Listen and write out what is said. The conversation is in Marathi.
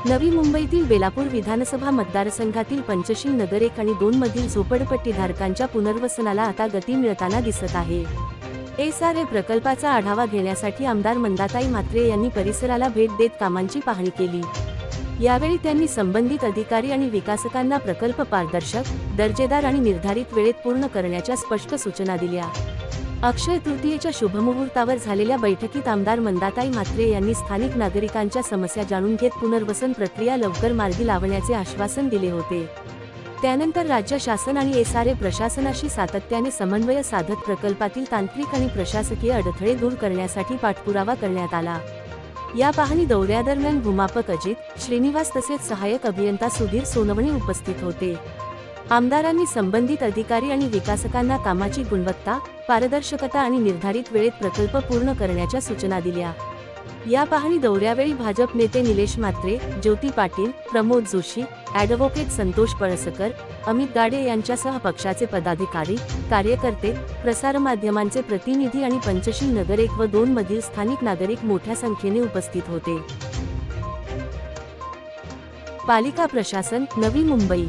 नवी मुंबईतील बेलापूर विधानसभा मतदारसंघातील पंचशील नगर 1 आणि 2 मधील झोपडपट्टीधारकांच्या पुनर्वसनाला आता गती मिळताना दिसत आहे। एसआरए प्रकल्पाचा आढावा घेण्यासाठी आमदार मंदाताई म्हात्रे यांनी परिसराला भेट देत कामांची पाहणी केली। यावेळी त्यांनी संबंधित अधिकारी आणि विकासकांना प्रकल्प पारदर्शक, दर्जेदार आणि निर्धारित वेळेत पूर्ण करण्याच्या स्पष्ट सूचना दिल्या। अक्षय तृतीयेच्या शुभमुहूर्तावर झालेल्या बैठकीत आमदार मंदाताई म्हात्रे यांनी स्थानिक नागरिकांच्या समस्या जाणून घेत पुनर्वसन प्रक्रिया लवकर मार्गी लावण्याचे आश्वासन दिले होते। त्यानंतर राज्य शासन आणि एसआरए प्रशासनाशी सातत्याने समन्वय साधत प्रकल्पातील तांत्रिक आणि प्रशासकीय अडथळे दूर करण्यासाठी पाठपुरावा करण्यात आला। या पाहणी दौऱ्यादरम्यान भूमापक अजित श्रीनिवास तसेच सहाय्यक अभियंता सुधीर सोनवणे उपस्थित होते। आमदारांनी संबंधित अधिकारी आणि विकासकांना कामाची गुणवत्ता, पारदर्शकता आणि निर्धारित वेळेत प्रकल्प पूर्ण करण्याच्या सूचना दिल्या। या पाहणी दौऱ्यावेळी भाजप नेते निलेश म्हात्रे, ज्योती पाटील, प्रमोद जोशी, ॲडव्होकेट संतोष पळसकर, अमित गाडे यांच्यासह पक्षाचे पदाधिकारी, कार्यकर्ते, प्रसारमाध्यमांचे प्रतिनिधी आणि पंचशील नगर 1 व 2 मधील स्थानिक नागरिक मोठ्या संख्येने उपस्थित होते। पालिका प्रशासन, नवी मुंबई।